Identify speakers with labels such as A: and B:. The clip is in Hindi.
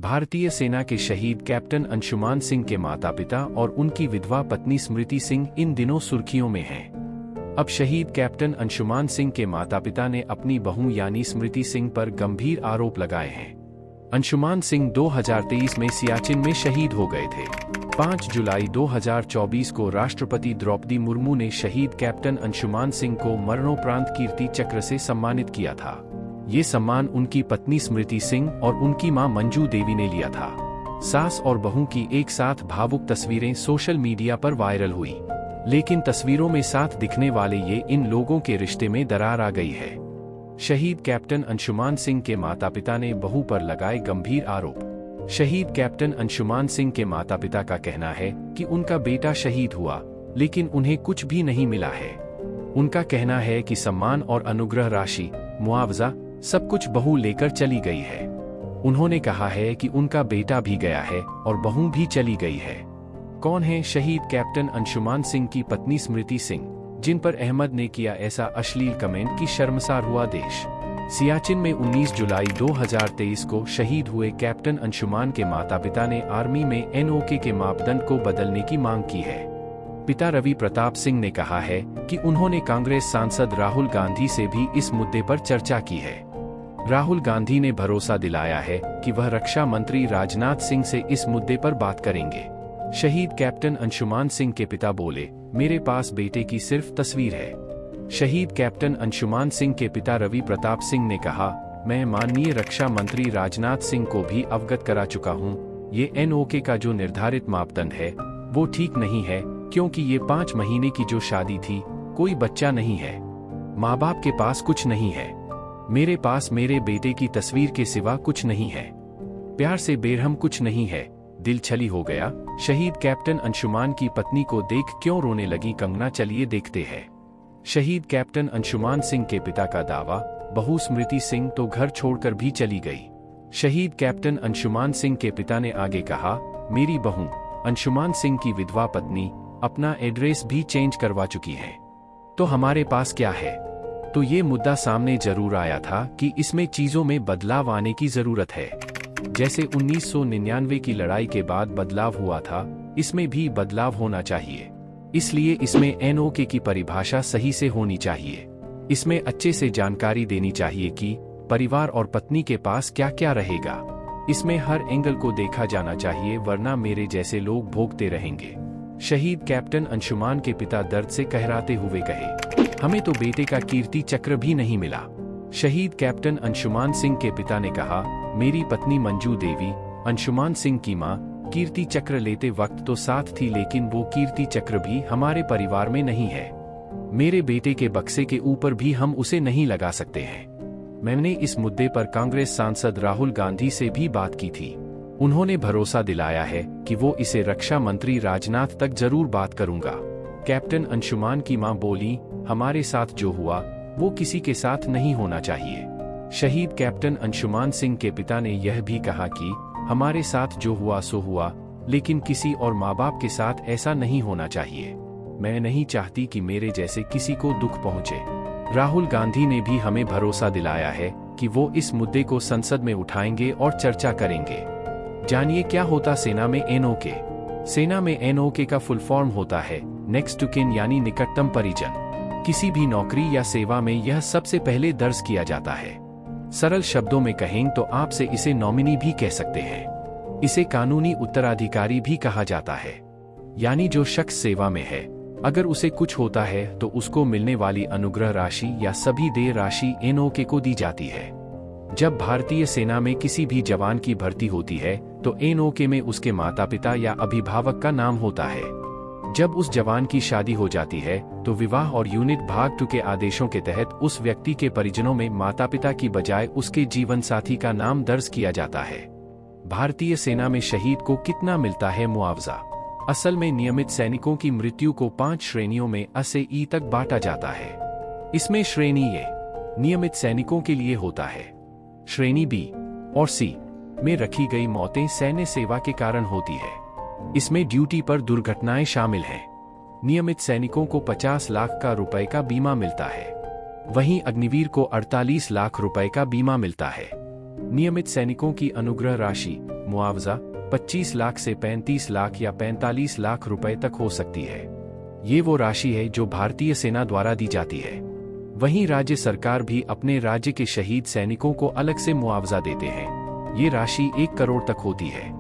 A: भारतीय सेना के शहीद कैप्टन अंशुमान सिंह के माता-पिता और उनकी विधवा पत्नी स्मृति सिंह इन दिनों सुर्खियों में हैं। अब शहीद कैप्टन अंशुमान सिंह के माता-पिता ने अपनी बहू यानी स्मृति सिंह पर गंभीर आरोप लगाए हैं। अंशुमान सिंह 2023 में सियाचिन में शहीद हो गए थे। 5 जुलाई 2024 को राष्ट्रपति द्रौपदी मुर्मू ने शहीद कैप्टन अंशुमान सिंह को मरणोपरांत कीर्ति चक्र से सम्मानित किया था। ये सम्मान उनकी पत्नी स्मृति सिंह और उनकी मां मंजू देवी ने लिया था। सास और बहू की एक साथ भावुक तस्वीरें सोशल मीडिया पर वायरल हुई, लेकिन तस्वीरों में साथ दिखने वाले ये इन लोगों के रिश्ते में दरार आ गई है। शहीद कैप्टन अंशुमान सिंह के माता-पिता ने बहू पर लगाए गंभीर आरोप। शहीद कैप्टन अंशुमान सिंह के माता-पिता का कहना है कि उनका बेटा शहीद हुआ, लेकिन उन्हें कुछ भी नहीं मिला है। उनका कहना है कि सम्मान और अनुग्रह राशि, मुआवजा सब कुछ बहू लेकर चली गई है। उन्होंने कहा है कि उनका बेटा भी गया है और बहू भी चली गई है। कौन है शहीद कैप्टन अंशुमान सिंह की पत्नी स्मृति सिंह, जिन पर अहमद ने किया ऐसा अश्लील कमेंट कि शर्मसार हुआ देश। सियाचिन में 19 जुलाई 2023 को शहीद हुए कैप्टन अंशुमान के माता-पिता ने आर्मी में एनओके के मापदंड को बदलने की मांग की है। पिता रवि प्रताप सिंह ने कहा है कि उन्होंने कांग्रेस सांसद राहुल गांधी से भी इस मुद्दे पर चर्चा की है। राहुल गांधी ने भरोसा दिलाया है कि वह रक्षा मंत्री राजनाथ सिंह से इस मुद्दे पर बात करेंगे। शहीद कैप्टन अंशुमान सिंह के पिता बोले, मेरे पास बेटे की सिर्फ तस्वीर है। शहीद कैप्टन अंशुमान सिंह के पिता रवि प्रताप सिंह ने कहा, मैं माननीय रक्षा मंत्री राजनाथ सिंह को भी अवगत करा चुका हूं। ये एनओके का जो निर्धारित मापदंड है वो ठीक नहीं है, क्योंकि ये 5 महीने की जो शादी थी, कोई बच्चा नहीं है, माँ बाप के पास कुछ नहीं है। मेरे पास मेरे बेटे की तस्वीर के सिवा कुछ नहीं है। प्यार से बेरहम कुछ नहीं है, दिल छली हो गया। शहीद कैप्टन अंशुमान की पत्नी को देख क्यों रोने लगी कंगना, चलिए देखते हैं। शहीद कैप्टन अंशुमान सिंह के पिता का दावा, बहू स्मृति सिंह तो घर छोड़कर भी चली गई। शहीद कैप्टन अंशुमान सिंह के पिता ने आगे कहा, मेरी बहू अंशुमान सिंह की विधवा पत्नी अपना एड्रेस भी चेंज करवा चुकी है, तो हमारे पास क्या है। तो ये मुद्दा सामने जरूर आया था कि इसमें चीजों में बदलाव आने की जरूरत है। जैसे 1999 की लड़ाई के बाद बदलाव हुआ था, इसमें भी बदलाव होना चाहिए। इसलिए इसमें एनओके की परिभाषा सही से होनी चाहिए। इसमें अच्छे से जानकारी देनी चाहिए कि परिवार और पत्नी के पास क्या क्या रहेगा। इसमें हर एंगल को देखा जाना चाहिए, वरना मेरे जैसे लोग भोगते रहेंगे। शहीद कैप्टन अंशुमान के पिता दर्द से कहराते हुए कहे, हमें तो बेटे का कीर्ति चक्र भी नहीं मिला। शहीद कैप्टन अंशुमान सिंह के पिता ने कहा, मेरी पत्नी मंजू देवी अंशुमान सिंह की मां कीर्ति चक्र लेते वक्त तो साथ थी, लेकिन वो कीर्ति चक्र भी हमारे परिवार में नहीं है। मेरे बेटे के बक्से के ऊपर भी हम उसे नहीं लगा सकते हैं। मैंने इस मुद्दे पर कांग्रेस सांसद राहुल गांधी से भी बात की थी। उन्होंने भरोसा दिलाया है कि वो इसे रक्षा मंत्री राजनाथ तक जरूर बात करूंगा। कैप्टन अंशुमान की मां बोली, हमारे साथ जो हुआ वो किसी के साथ नहीं होना चाहिए। शहीद कैप्टन अंशुमान सिंह के पिता ने यह भी कहा कि हमारे साथ जो हुआ सो हुआ, लेकिन किसी और माँ बाप के साथ ऐसा नहीं होना चाहिए। मैं नहीं चाहती कि मेरे जैसे किसी को दुख पहुंचे। राहुल गांधी ने भी हमें भरोसा दिलाया है कि वो इस मुद्दे को संसद में उठाएंगे और चर्चा करेंगे। जानिए क्या होता सेना में एनओके। सेना में एनओके का फुल फॉर्म होता है नेक्स्ट टू किन, यानी निकटतम परिजन। किसी भी नौकरी या सेवा में यह सबसे पहले दर्ज किया जाता है। सरल शब्दों में कहें तो आपसे इसे नॉमिनी भी कह सकते हैं। इसे कानूनी उत्तराधिकारी भी कहा जाता है, यानी जो शख्स सेवा में है, अगर उसे कुछ होता है तो उसको मिलने वाली अनुग्रह राशि या सभी देय राशि एनओके को दी जाती है। जब भारतीय सेना में किसी भी जवान की भर्ती होती है तो एनओके में उसके माता पिता या अभिभावक का नाम होता है। जब उस जवान की शादी हो जाती है तो विवाह और यूनिट भाग 2 के आदेशों के तहत उस व्यक्ति के परिजनों में माता पिता की बजाय उसके जीवन साथी का नाम दर्ज किया जाता है। भारतीय सेना में शहीद को कितना मिलता है मुआवजा? असल में नियमित सैनिकों की मृत्यु को 5 श्रेणियों में A से E तक बांटा जाता है। इसमें श्रेणी ए नियमित सैनिकों के लिए होता है। श्रेणी B और C में रखी गई मौतें सैन्य सेवा के कारण होती है। इसमें ड्यूटी पर दुर्घटनाएं शामिल हैं। नियमित सैनिकों को 50 लाख का रुपए का बीमा मिलता है, वहीं अग्निवीर को 48 लाख रुपए का बीमा मिलता है। नियमित सैनिकों की अनुग्रह राशि मुआवजा 25 लाख से 35 लाख या 45 लाख रुपए तक हो सकती है। ये वो राशि है जो भारतीय सेना द्वारा दी जाती है। वहीं राज्य सरकार भी अपने राज्य के शहीद सैनिकों को अलग से मुआवजा देते हैं। ये राशि 1 करोड़ तक होती है।